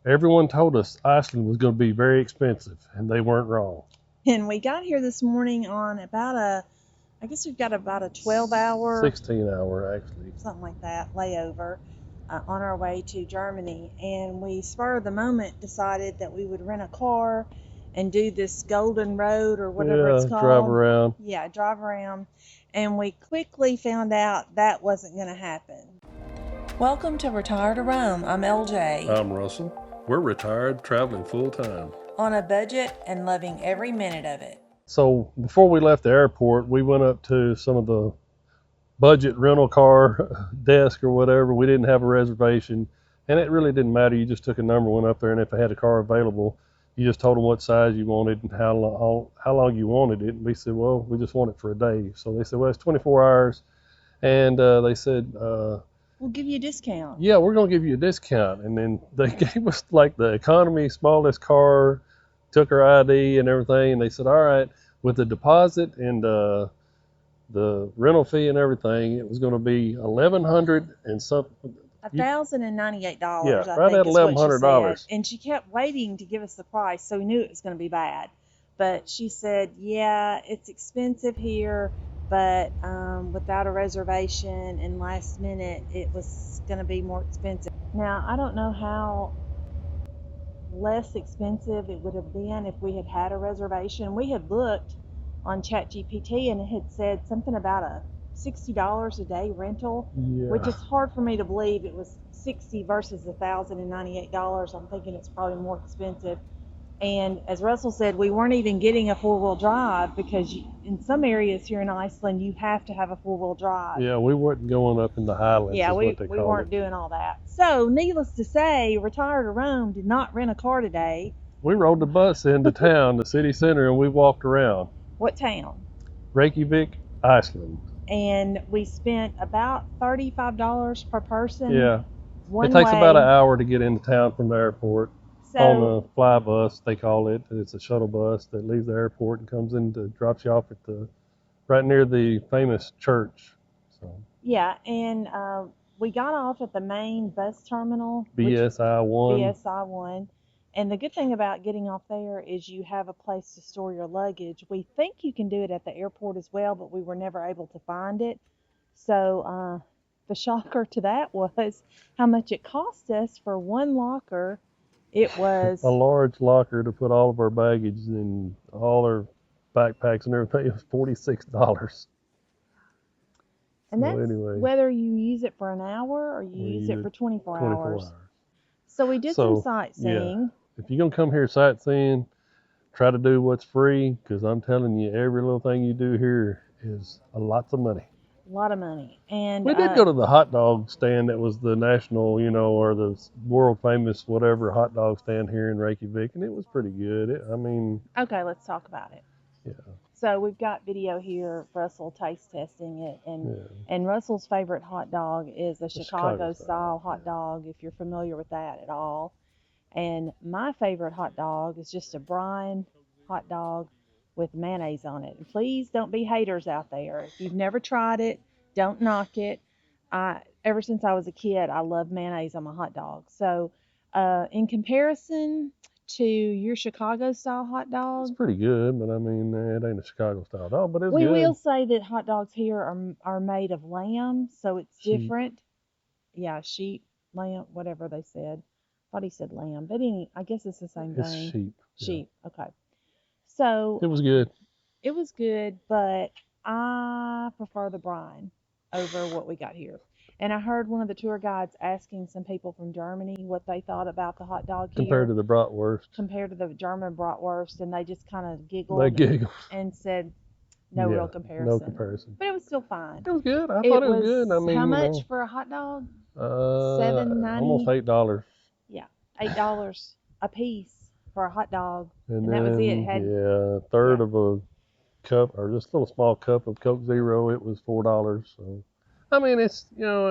Everyone told us Iceland was going to be very expensive, and they weren't wrong. And we got here this morning on I guess we've got about a 12-hour, 16-hour actually, something like that, layover on our way to Germany. And we, spur of the moment, decided that we would rent a car and do this Golden Road or whatever it's called. Drive around. Yeah, drive around. And we quickly found out that wasn't going to happen. Welcome to Retire to Rome. I'm LJ. I'm Russell. We're retired, traveling full-time. On a budget and loving every minute of it. So before we left the airport, we went up to some of the budget rental car desk or whatever. We didn't have a reservation, and it really didn't matter. You just took a number, went up there, and if they had a car available, you just told them what size you wanted and how long you wanted it. And we said, well, we just want it for a day. So they said, well, it's 24 hours. And they said, we'll give you a discount. Yeah, we're going to give you a discount. And then they gave us like the economy, smallest car, took our ID and everything. And they said, all right, with the deposit and the rental fee and everything, it was going to be $1,100 and something. $1,098. Yeah, right at $1,100. And she kept waiting to give us the price, so we knew it was going to be bad. But she said, yeah, it's expensive here, but without a reservation and last minute, it was going to be more expensive. Now, I don't know how less expensive it would have been if we had had a reservation. We had looked on ChatGPT and it had said something about a $60 a day rental, which is hard for me to believe. It was $60 versus $1,098. I'm thinking it's probably more expensive. And as Russell said, we weren't even getting a four-wheel drive because in some areas here in Iceland, you have to have a four-wheel drive. Yeah, we weren't going up in the highlands. Yeah, we weren't doing all that. So, needless to say, Retire to Rome did not rent a car today. We rode the bus into town, the city center, and we walked around. What town? Reykjavik, Iceland. And we spent about $35 per person. Yeah. It takes about an hour to get into town from the airport. So, on a fly bus, they call it. It's a shuttle bus that leaves the airport and comes in to drops you off at right near the famous church. So. Yeah, and we got off at the main bus terminal. BSI-1. BSI-1. And the good thing about getting off there is you have a place to store your luggage. We think you can do it at the airport as well, but we were never able to find it. So the shocker to that was how much it cost us for one locker. It was a large locker to put all of our baggage and all our backpacks and everything. It was $46. And that's whether you use it for an hour or you use it for 24 hours. So we did some sightseeing. Yeah. If you're going to come here sightseeing, try to do what's free, because I'm telling you, every little thing you do here is lots of money. A lot of money. And we did go to the hot dog stand that was the national, or the world famous whatever hot dog stand here in Reykjavik, and it was pretty good. Okay, let's talk about it. Yeah. So we've got video here, Russell taste testing it, and Russell's favorite hot dog is a Chicago style hot dog, if you're familiar with that at all. And my favorite hot dog is just a brine hot dog with mayonnaise on it. And please don't be haters out there. If you've never tried it, don't knock it. Ever since I was a kid, I love mayonnaise on my hot dog. So in comparison to your Chicago style hot dog, it's pretty good, but it ain't a Chicago style dog, but it's good. We will say that hot dogs here are made of lamb, so it's different. Yeah, sheep, lamb, whatever they said. I thought he said lamb, but I guess it's the same thing. It's sheep. Sheep, yeah. Okay. So it was good. It was good, but I prefer the brine over what we got here. And I heard one of the tour guides asking some people from Germany what they thought about the hot dog here. Compared to the bratwurst. Compared to the German bratwurst, and they just kind of giggled. They giggled. And said no real comparison. No comparison. But it was still fine. It was good. I thought it was good. How much for a hot dog? $7.90. Almost $8. Yeah, $8 a piece for a hot dog, and that was it. A third of a cup, or just a little small cup of Coke Zero. It was $4. So,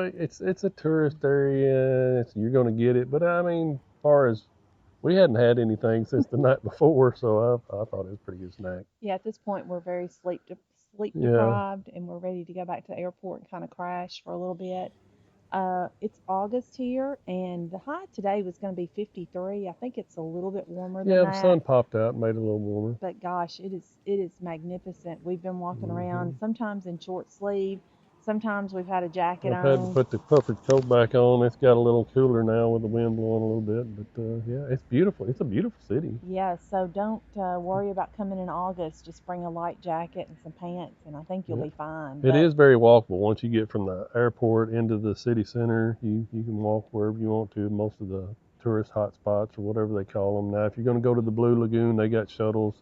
it's it's a tourist area. You're going to get it, but as far as we hadn't had anything since the night before, so I thought it was a pretty good snack. Yeah, at this point we're very sleep deprived, and we're ready to go back to the airport and kind of crash for a little bit. It's August here, and the high today was going to be 53. I think it's a little bit warmer than Yeah, the that. sun popped out and made it a little warmer. But gosh, it is magnificent. We've been walking around Hmm. sometimes in short sleeve, sometimes we've had a jacket I've had to on. put the puffer coat back on. It's got a little cooler now with the wind blowing a little bit, but yeah, it's beautiful. It's a beautiful city. Yeah, so don't worry about coming in August. Just bring a light jacket and some pants, and I think you'll Yeah. be fine. It But is very walkable. Once you get from the airport into the city center, you can walk wherever you want to. Most of the tourist hot spots or whatever they call them. Now, if you're going to go to the Blue Lagoon, they got shuttles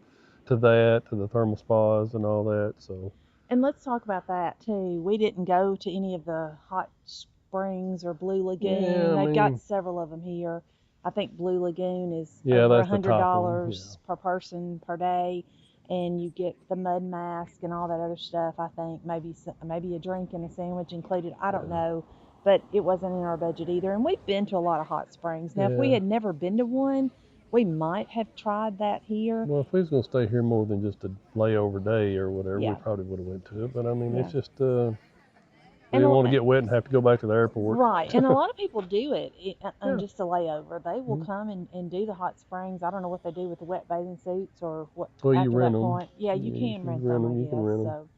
to that, to the thermal spas and all that. So and let's talk about that too. We didn't go to any of the hot springs or Blue yeah, Lagoon. I They've got mean, several of them here. I think Blue Lagoon is yeah, over a that's the hundred top one. Yeah. dollars per person per day, and you get the mud mask and all that other stuff. I think maybe a drink and a sandwich included. I don't Yeah. know, but it wasn't in our budget either. And we've been to a lot of hot springs. Now, if we Yeah. had never been to one, we might have tried that here. Well, if we was gonna stay here more than just a layover day or whatever, we Yeah, probably would have went to it. But I mean, yeah. it's just we And didn't want to get wet and have to go back to the airport. right, and a lot of people do it on Yeah. just a layover. They will Mhm. come and do the hot springs. I don't know what they do with the wet bathing suits or what Well, you after rent that them. point. Yeah, you Yeah, you can can rent rent them, I them. You can guess. rent them.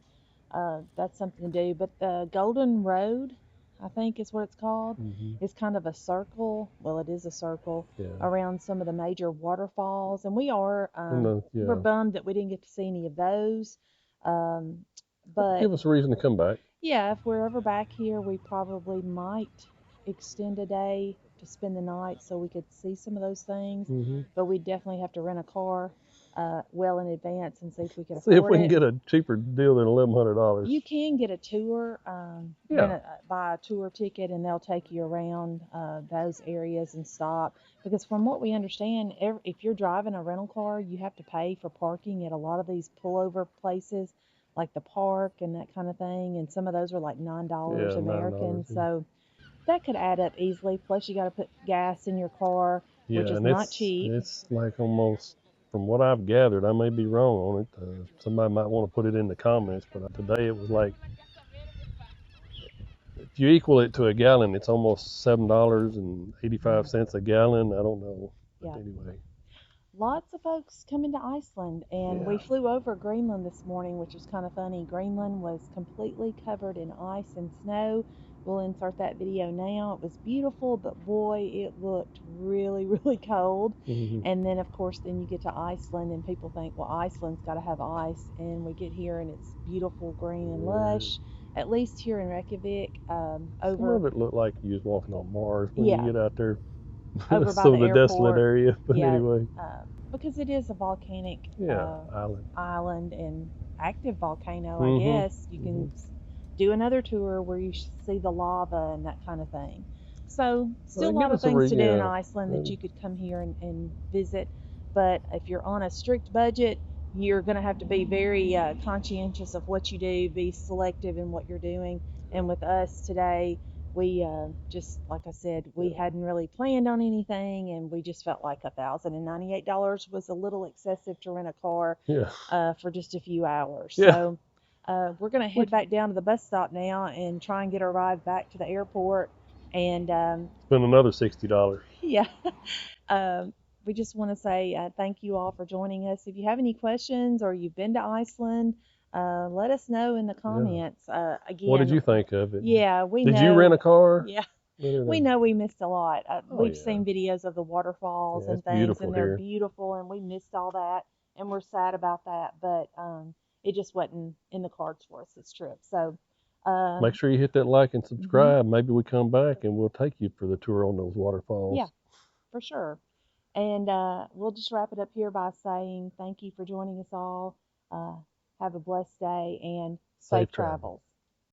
So that's something to do. But the Golden Road, I think is what it's called, Hmm. is kind of a circle. Well, it is a circle Yeah. around some of the major waterfalls, and And we're yeah, bummed that we didn't get to see any of those. Um, but give us a reason to come back. yeah, if we're ever back here, we probably might extend a day to spend the night so we could see some of those things. Hmm. But we definitely have to rent a car well in advance and see if we could See if afford we can it. get a cheaper deal than $1,100. You can get a tour, Yeah. buy a tour ticket, and they'll take you around those areas and stop. Because from what we understand, if you're driving a rental car, you have to pay for parking at a lot of these pullover places, like the park and that kind of thing. And some of those are like $9 Yeah, $9. American, so that could add up easily. Plus, you got to put gas in your car, which Yeah, is and not it's cheap. it's like almost from what I've gathered. I may be wrong on it. Somebody might want to put it in the comments, but today it was like if you equal it to a gallon, it's almost Mm, $7.85 a gallon. I don't know, but yeah. anyway, Lots of folks coming to Iceland, and we yeah. flew over Greenland this morning, which was kind of funny. Greenland was completely covered in ice and snow. We'll insert that video now. It was beautiful, but boy, it looked really, really cold. Hmm. And then, of course, then you get to Iceland, and people think, well, Iceland's got to have ice. And we get here, and it's beautiful, green, and Yeah. lush. At least here in Reykjavik, Some over, of it looked like you was walking on Mars when you yeah, get out there, over by some the of the desolate airport. area. But Yeah, anyway, because it is a volcanic yeah, island. island and active volcano, I Hmm. guess. You Hmm. can do another tour where you see the lava and that kind of thing. So, still a lot Give of us a things to reason. do in Yeah. Iceland that you could come here and visit. But if you're on a strict budget, you're going to have to be very conscientious of what you do, be selective in what you're doing. And with us today, we just, like I said, we Yeah. hadn't really planned on anything, and we just felt like $1,098 was a little excessive to rent a car Yeah. for just a few hours. Yeah. So we're going to head Which back down to the bus stop now and try and get a ride back to the airport. And spend another $60. yeah, um, we just want to say thank you all for joining us. If you have any questions or you've been to Iceland, let us know in the Yeah. comments. What did Again, you think of it? yeah, we Did you rent a know. car? Yeah, What did we know we missed a lot. Oh We've yeah. seen videos of the waterfalls Yeah, it's and things, beautiful and they're here. beautiful, and we missed all that, and we're sad about that. But it just wasn't in the cards for us this trip. So, Make um, sure you hit that like and mhm, subscribe. Maybe we come back and we'll take you for the tour on those yeah, waterfalls. for sure. And we'll just wrap it up here by saying thank you for joining us all. Uh, have a blessed day and safe Safe travel. travels.